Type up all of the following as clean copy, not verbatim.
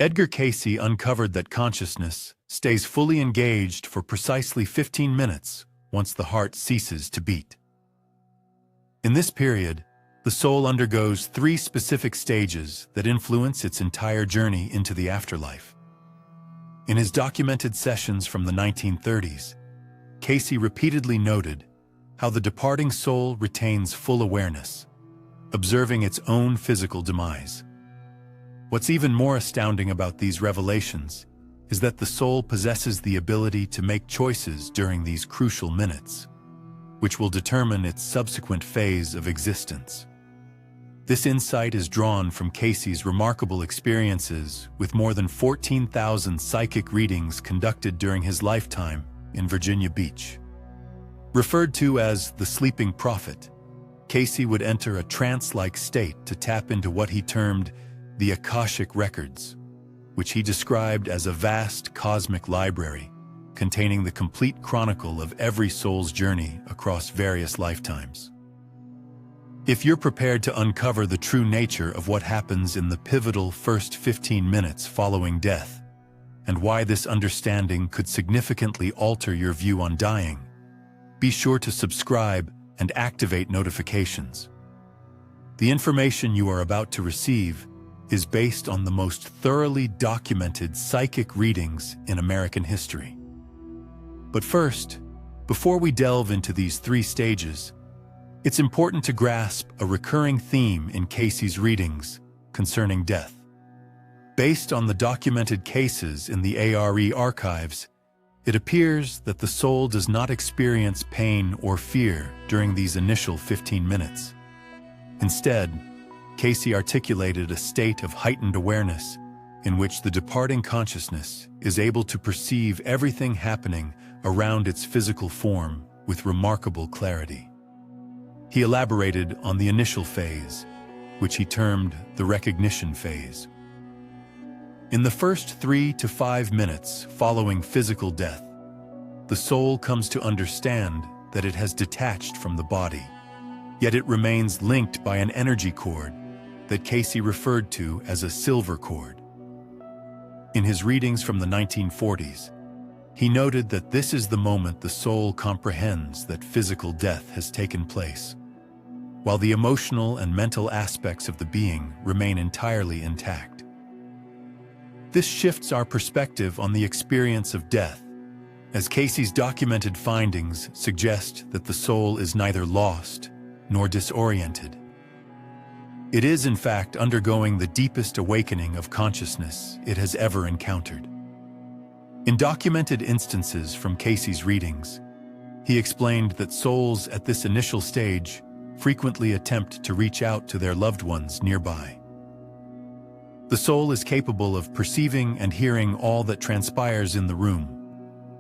Edgar Cayce uncovered that consciousness stays fully engaged for precisely 15 minutes once the heart ceases to beat. In this period, the soul undergoes 3 specific stages that influence its entire journey into the afterlife. In his documented sessions from the 1930s, Cayce repeatedly noted how the departing soul retains full awareness, observing its own physical demise. What's even more astounding about these revelations is that the soul possesses the ability to make choices during these crucial minutes, which will determine its subsequent phase of existence. This insight is drawn from Cayce's remarkable experiences with more than 14,000 psychic readings conducted during his lifetime in Virginia Beach. Referred to as the sleeping prophet, Cayce would enter a trance-like state to tap into what he termed the Akashic records, which he described as a vast cosmic library containing the complete chronicle of every soul's journey across various lifetimes. If you're prepared to uncover the true nature of what happens in the pivotal first 15 minutes following death, and why this understanding could significantly alter your view on dying, be sure to subscribe and activate notifications. The information you are about to receive is based on the most thoroughly documented psychic readings in American history. But first, before we delve into these 3 stages, it's important to grasp a recurring theme in Cayce's readings concerning death. Based on the documented cases in the ARE archives, it appears that the soul does not experience pain or fear during these initial 15 minutes. Instead, Cayce articulated a state of heightened awareness in which the departing consciousness is able to perceive everything happening around its physical form with remarkable clarity. He elaborated on the initial phase, which he termed the recognition phase. In the first 3 to 5 minutes following physical death, the soul comes to understand that it has detached from the body, yet it remains linked by an energy cord that Cayce referred to as a silver cord. In his readings from the 1940s, he noted that this is the moment the soul comprehends that physical death has taken place, while the emotional and mental aspects of the being remain entirely intact. This shifts our perspective on the experience of death, as Cayce's documented findings suggest that the soul is neither lost nor disoriented. It is, in fact, undergoing the deepest awakening of consciousness it has ever encountered. In documented instances from Cayce's readings, he explained that souls at this initial stage frequently attempt to reach out to their loved ones nearby. The soul is capable of perceiving and hearing all that transpires in the room,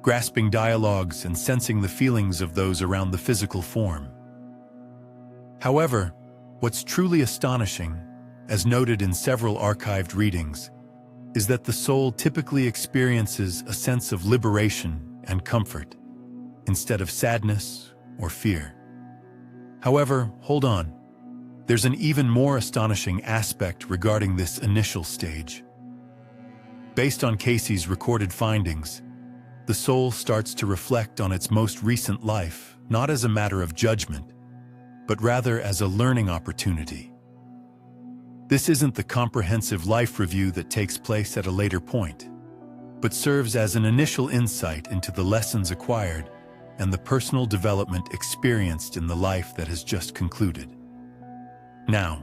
grasping dialogues and sensing the feelings of those around the physical form. However, what's truly astonishing, as noted in several archived readings, is that the soul typically experiences a sense of liberation and comfort, instead of sadness or fear. However, hold on. There's an even more astonishing aspect regarding this initial stage. Based on Cayce's recorded findings, the soul starts to reflect on its most recent life, not as a matter of judgment, but rather as a learning opportunity. This isn't the comprehensive life review that takes place at a later point, but serves as an initial insight into the lessons acquired and the personal development experienced in the life that has just concluded. Now,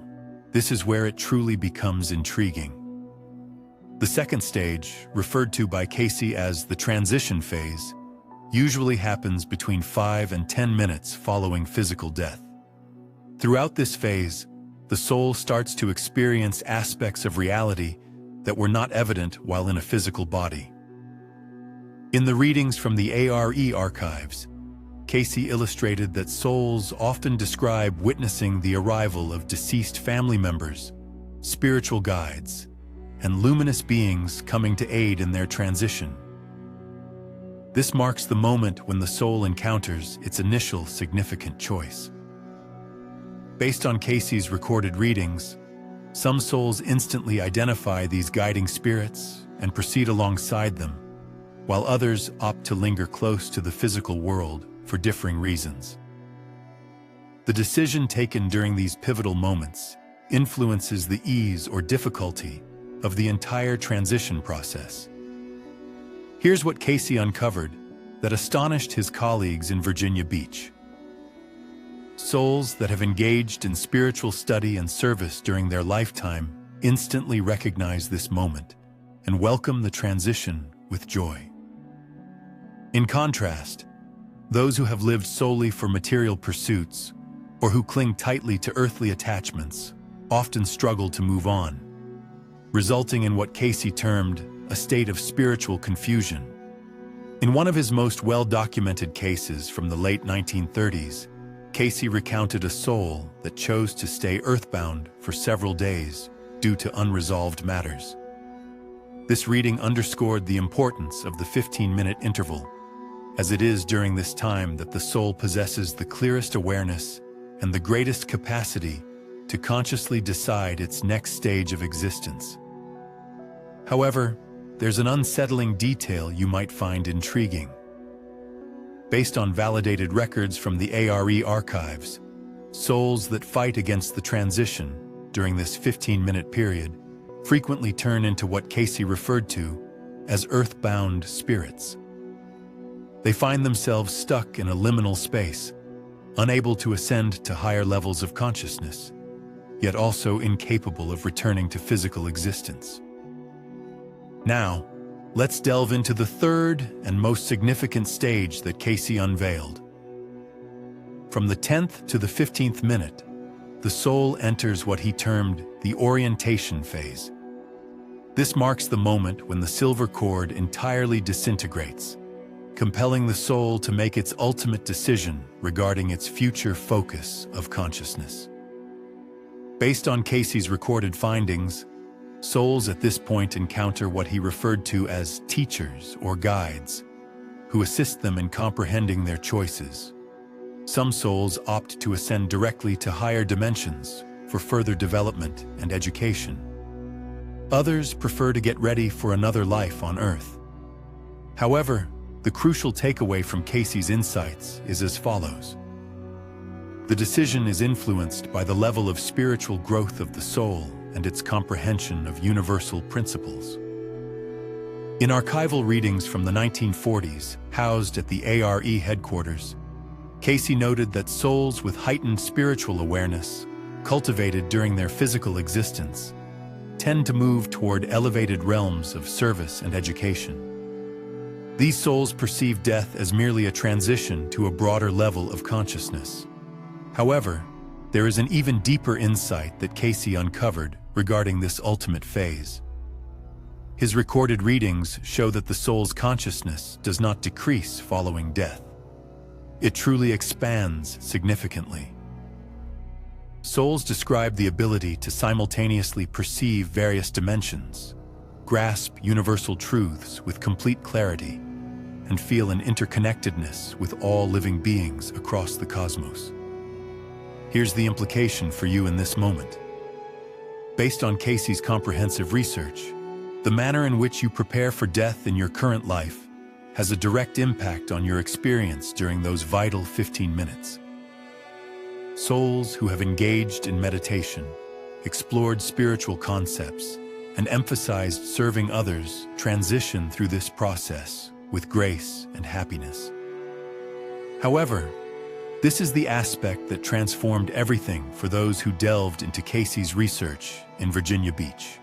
this is where it truly becomes intriguing. The second stage, referred to by Cayce as the transition phase, usually happens between 5 and 10 minutes following physical death. Throughout this phase, the soul starts to experience aspects of reality that were not evident while in a physical body. In the readings from the ARE archives, Cayce illustrated that souls often describe witnessing the arrival of deceased family members, spiritual guides, and luminous beings coming to aid in their transition. This marks the moment when the soul encounters its initial significant choice. Based on Cayce's recorded readings, Some souls instantly identify these guiding spirits and proceed alongside them, while others opt to linger close to the physical world for differing reasons. The decision taken during these pivotal moments influences the ease or difficulty of the entire transition process. Here's what Cayce uncovered that astonished his colleagues in Virginia Beach. Souls that have engaged in spiritual study and service during their lifetime instantly recognize this moment and welcome the transition with joy. In contrast, those who have lived solely for material pursuits or who cling tightly to earthly attachments often struggle to move on, resulting in what Cayce termed a state of spiritual confusion. In one of his most well-documented cases from the late 1930s, Cayce recounted a soul that chose to stay earthbound for several days due to unresolved matters. This reading underscored the importance of the 15-minute interval, as it is during this time that the soul possesses the clearest awareness and the greatest capacity to consciously decide its next stage of existence. However, there's an unsettling detail you might find intriguing. Based on validated records from the ARE archives, souls that fight against the transition during this 15-minute period frequently turn into what Cayce referred to as earthbound spirits. They find themselves stuck in a liminal space, unable to ascend to higher levels of consciousness, yet also incapable of returning to physical existence. Now, let's delve into the third and most significant stage that Cayce unveiled. From the 10th to the 15th minute, the soul enters what he termed the orientation phase. This marks the moment when the silver cord entirely disintegrates, compelling the soul to make its ultimate decision regarding its future focus of consciousness. Based on Cayce's recorded findings, souls at this point encounter what he referred to as teachers or guides, who assist them in comprehending their choices. Some souls opt to ascend directly to higher dimensions for further development and education. Others prefer to get ready for another life on Earth. However, the crucial takeaway from Cayce's insights is as follows. The decision is influenced by the level of spiritual growth of the soul and its comprehension of universal principles. In archival readings from the 1940s, housed at the ARE headquarters, Cayce noted that souls with heightened spiritual awareness, cultivated during their physical existence, tend to move toward elevated realms of service and education. These souls perceive death as merely a transition to a broader level of consciousness. However, there is an even deeper insight that Cayce uncovered regarding this ultimate phase. His recorded readings show that the soul's consciousness does not decrease following death. It truly expands significantly. Souls describe the ability to simultaneously perceive various dimensions, grasp universal truths with complete clarity, and feel an interconnectedness with all living beings across the cosmos. Here's the implication for you in this moment. Based on Cayce's comprehensive research, the manner in which you prepare for death in your current life has a direct impact on your experience during those vital 15 minutes. Souls who have engaged in meditation, explored spiritual concepts, and emphasized serving others transition through this process with grace and happiness. However, this is the aspect that transformed everything for those who delved into Cayce's research in Virginia Beach.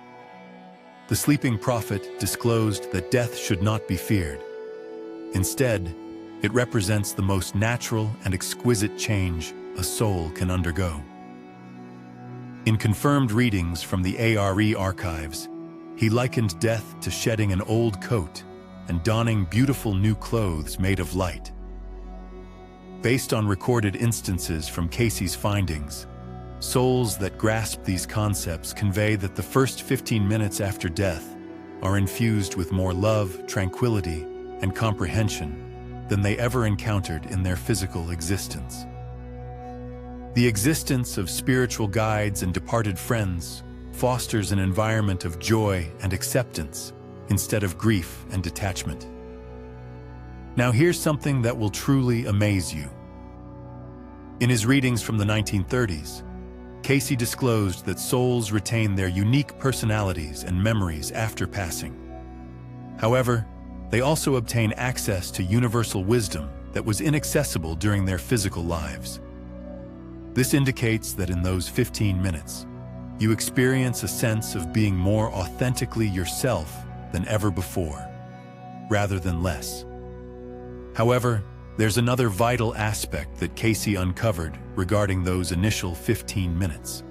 The sleeping prophet disclosed that death should not be feared. Instead, it represents the most natural and exquisite change a soul can undergo. In confirmed readings from the ARE archives, he likened death to shedding an old coat and donning beautiful new clothes made of light. Based on recorded instances from Cayce's findings, souls that grasp these concepts convey that the first 15 minutes after death are infused with more love, tranquility, and comprehension than they ever encountered in their physical existence. The existence of spiritual guides and departed friends fosters an environment of joy and acceptance instead of grief and detachment. Now here's something that will truly amaze you. In his readings from the 1930s, Cayce disclosed that souls retain their unique personalities and memories after passing. However, they also obtain access to universal wisdom that was inaccessible during their physical lives. This indicates that in those 15 minutes, you experience a sense of being more authentically yourself than ever before, rather than less. However, there's another vital aspect that Cayce uncovered regarding those initial 15 minutes.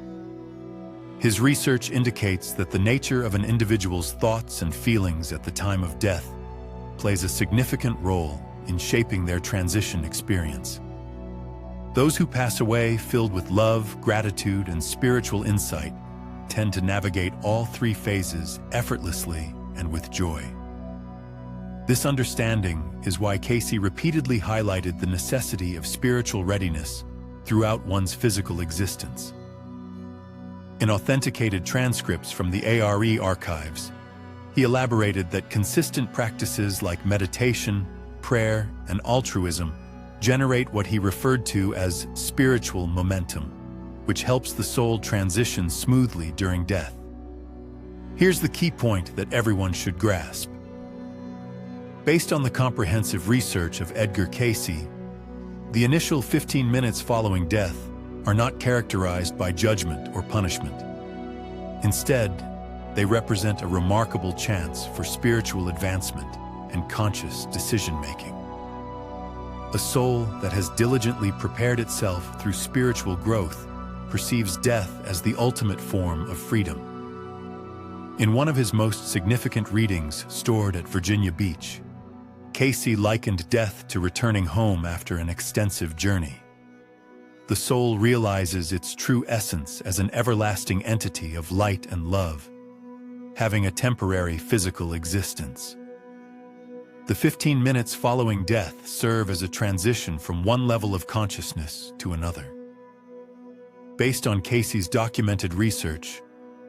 His research indicates that the nature of an individual's thoughts and feelings at the time of death plays a significant role in shaping their transition experience. Those who pass away filled with love, gratitude, and spiritual insight tend to navigate all three phases effortlessly and with joy. This understanding is why Cayce repeatedly highlighted the necessity of spiritual readiness throughout one's physical existence. In authenticated transcripts from the ARE archives, he elaborated that consistent practices like meditation, prayer, and altruism generate what he referred to as spiritual momentum, which helps the soul transition smoothly during death. Here's the key point that everyone should grasp. Based on the comprehensive research of Edgar Cayce, the initial 15 minutes following death are not characterized by judgment or punishment. Instead, they represent a remarkable chance for spiritual advancement and conscious decision-making. A soul that has diligently prepared itself through spiritual growth perceives death as the ultimate form of freedom. In one of his most significant readings stored at Virginia Beach, Cayce likened death to returning home after an extensive journey. The soul realizes its true essence as an everlasting entity of light and love, having a temporary physical existence. The 15 minutes following death serve as a transition from one level of consciousness to another. Based on Cayce's documented research,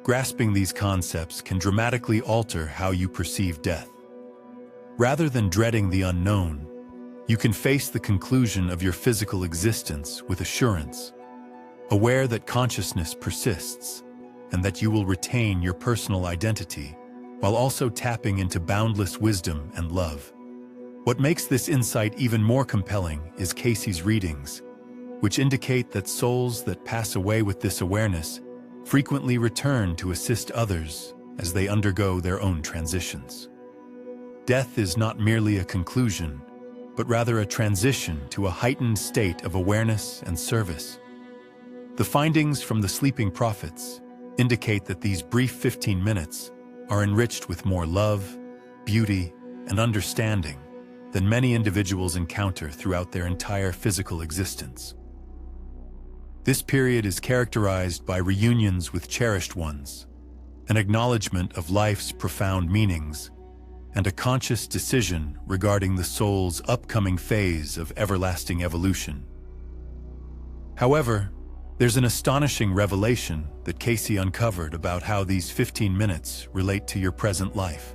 grasping these concepts can dramatically alter how you perceive death. Rather than dreading the unknown, you can face the conclusion of your physical existence with assurance, aware that consciousness persists and that you will retain your personal identity while also tapping into boundless wisdom and love. What makes this insight even more compelling is Cayce's readings, which indicate that souls that pass away with this awareness frequently return to assist others as they undergo their own transitions. Death is not merely a conclusion, but rather a transition to a heightened state of awareness and service. The findings from the sleeping prophets indicate that these brief 15 minutes are enriched with more love, beauty, and understanding than many individuals encounter throughout their entire physical existence. This period is characterized by reunions with cherished ones, an acknowledgement of life's profound meanings, and a conscious decision regarding the soul's upcoming phase of everlasting evolution. However, there's an astonishing revelation that Cayce uncovered about how these 15 minutes relate to your present life.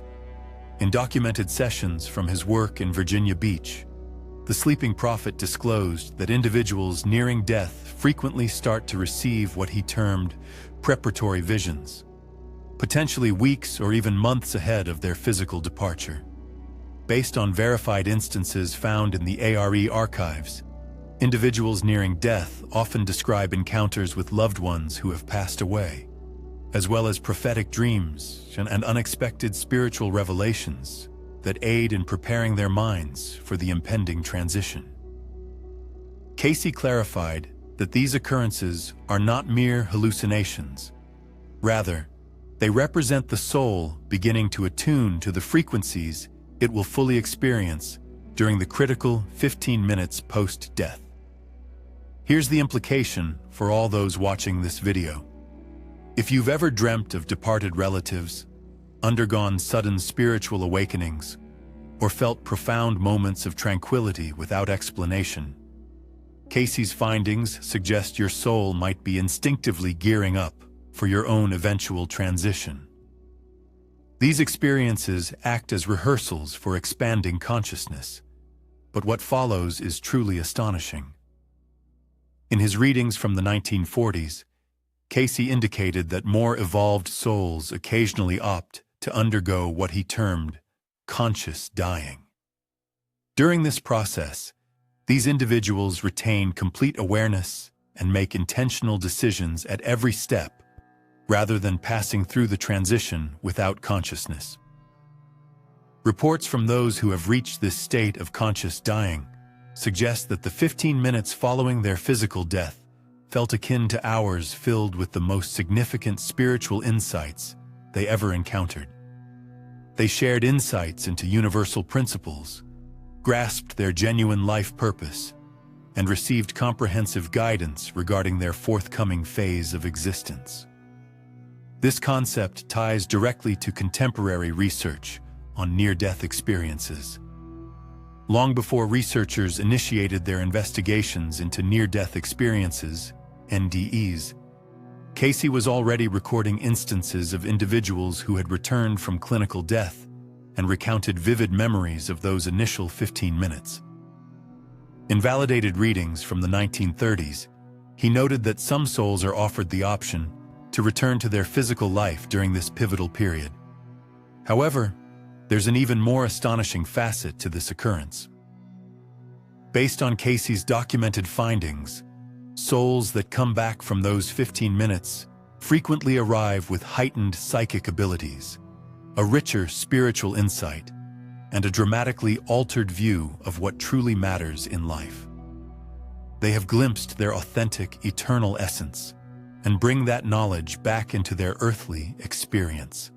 In documented sessions from his work in Virginia Beach, the sleeping prophet disclosed that individuals nearing death frequently start to receive what he termed preparatory visions, potentially weeks or even months ahead of their physical departure. Based on verified instances found in the ARE archives, individuals nearing death often describe encounters with loved ones who have passed away, as well as prophetic dreams and unexpected spiritual revelations that aid in preparing their minds for the impending transition. Cayce clarified that these occurrences are not mere hallucinations. Rather, they represent the soul beginning to attune to the frequencies it will fully experience during the critical 15 minutes post-death. Here's the implication for all those watching this video. If you've ever dreamt of departed relatives, undergone sudden spiritual awakenings, or felt profound moments of tranquility without explanation, Cayce's findings suggest your soul might be instinctively gearing up for your own eventual transition. These experiences act as rehearsals for expanding consciousness, but what follows is truly astonishing. In his readings from the 1940s, Cayce indicated that more evolved souls occasionally opt to undergo what he termed conscious dying. During this process, these individuals retain complete awareness and make intentional decisions at every step, rather than passing through the transition without consciousness. Reports from those who have reached this state of conscious dying suggest that the 15 minutes following their physical death felt akin to hours filled with the most significant spiritual insights they ever encountered. They shared insights into universal principles, grasped their genuine life purpose, and received comprehensive guidance regarding their forthcoming phase of existence. This concept ties directly to contemporary research on near-death experiences. Long before researchers initiated their investigations into near-death experiences, NDEs, Cayce was already recording instances of individuals who had returned from clinical death and recounted vivid memories of those initial 15 minutes. In validated readings from the 1930s, he noted that some souls are offered the option to return to their physical life during this pivotal period. However, there's an even more astonishing facet to this occurrence. Based on Cayce's documented findings, souls that come back from those 15 minutes frequently arrive with heightened psychic abilities, a richer spiritual insight, and a dramatically altered view of what truly matters in life. They have glimpsed their authentic, eternal essence and bring that knowledge back into their earthly experience.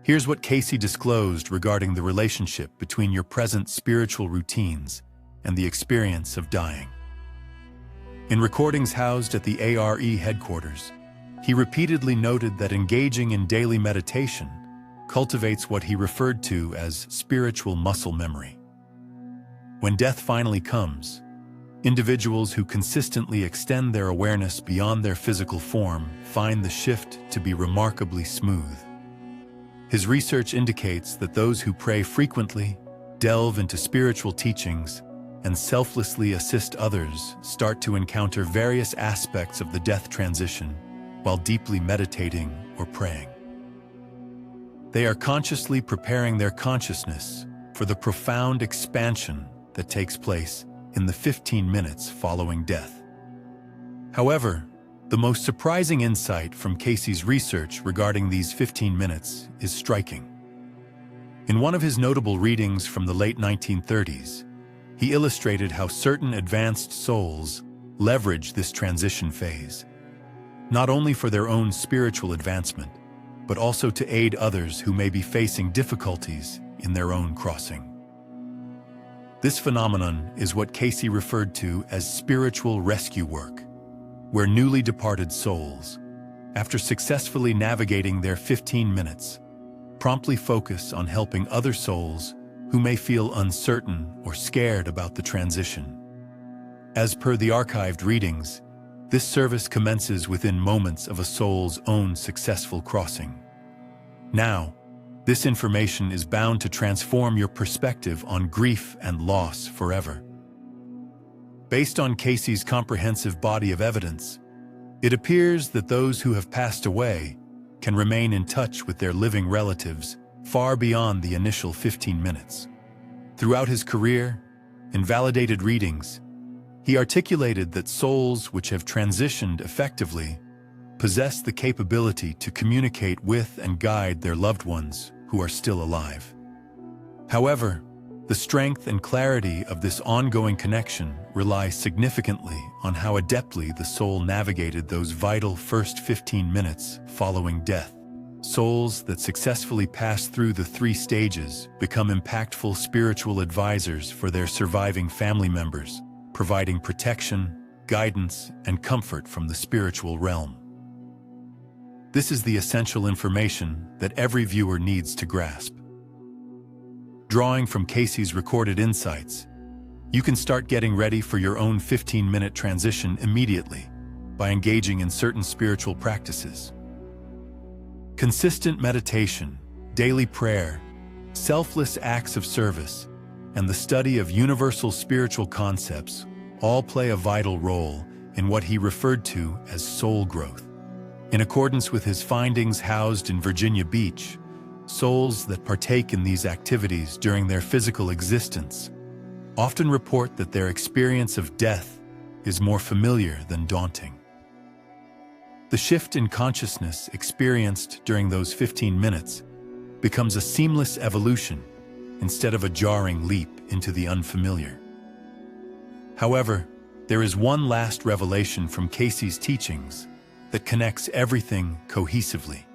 Here's what Cayce disclosed regarding the relationship between your present spiritual routines and the experience of dying. In recordings housed at the ARE headquarters, he repeatedly noted that engaging in daily meditation cultivates what he referred to as spiritual muscle memory. When death finally comes, individuals who consistently extend their awareness beyond their physical form find the shift to be remarkably smooth. His research indicates that those who pray frequently, delve into spiritual teachings, and selflessly assist others start to encounter various aspects of the death transition while deeply meditating or praying. They are consciously preparing their consciousness for the profound expansion that takes place in the 15 minutes following death. However, the most surprising insight from Cayce's research regarding these 15 minutes is striking. In one of his notable readings from the late 1930s, he illustrated how certain advanced souls leverage this transition phase, not only for their own spiritual advancement, but also to aid others who may be facing difficulties in their own crossing. This phenomenon is what Cayce referred to as spiritual rescue work, where newly departed souls, after successfully navigating their 15 minutes, promptly focus on helping other souls who may feel uncertain or scared about the transition. As per the archived readings, this service commences within moments of a soul's own successful crossing. Now, this information is bound to transform your perspective on grief and loss forever. Based on Cayce's comprehensive body of evidence, it appears that those who have passed away can remain in touch with their living relatives far beyond the initial 15 minutes. Throughout his career, in validated readings, he articulated that souls which have transitioned effectively possess the capability to communicate with and guide their loved ones who are still alive. However, the strength and clarity of this ongoing connection rely significantly on how adeptly the soul navigated those vital first 15 minutes following death. Souls that successfully pass through the 3 stages become impactful spiritual advisors for their surviving family members, providing protection, guidance, and comfort from the spiritual realm. This is the essential information that every viewer needs to grasp. Drawing from Cayce's recorded insights, you can start getting ready for your own 15-minute transition immediately by engaging in certain spiritual practices. Consistent meditation, daily prayer, selfless acts of service, and the study of universal spiritual concepts all play a vital role in what he referred to as soul growth. In accordance with his findings housed in Virginia Beach, souls that partake in these activities during their physical existence often report that their experience of death is more familiar than daunting. The shift in consciousness experienced during those 15 minutes becomes a seamless evolution instead of a jarring leap into the unfamiliar. However, there is one last revelation from Cayce's teachings that connects everything cohesively.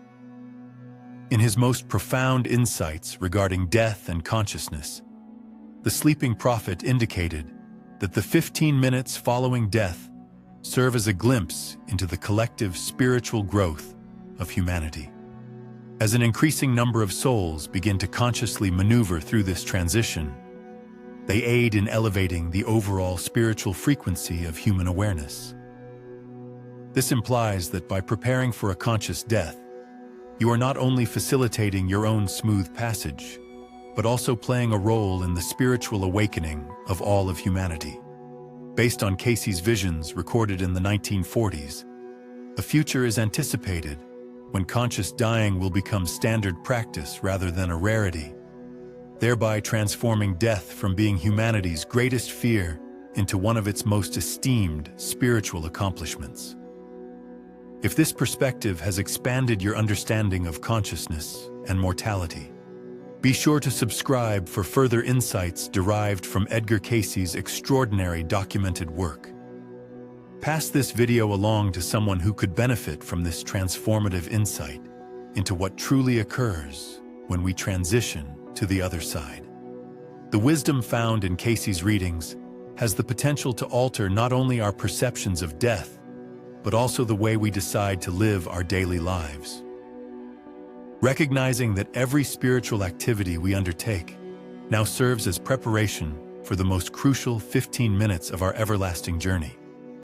In his most profound insights regarding death and consciousness, the sleeping prophet indicated that the 15 minutes following death serve as a glimpse into the collective spiritual growth of humanity. As an increasing number of souls begin to consciously maneuver through this transition, they aid in elevating the overall spiritual frequency of human awareness. This implies that by preparing for a conscious death, you are not only facilitating your own smooth passage, but also playing a role in the spiritual awakening of all of humanity. Based on Cayce's visions recorded in the 1940s, a future is anticipated when conscious dying will become standard practice rather than a rarity, thereby transforming death from being humanity's greatest fear into one of its most esteemed spiritual accomplishments. If this perspective has expanded your understanding of consciousness and mortality, be sure to subscribe for further insights derived from Edgar Cayce's extraordinary documented work. Pass this video along to someone who could benefit from this transformative insight into what truly occurs when we transition to the other side. The wisdom found in Cayce's readings has the potential to alter not only our perceptions of death, but also the way we decide to live our daily lives. Recognizing that every spiritual activity we undertake now serves as preparation for the most crucial 15 minutes of our everlasting journey.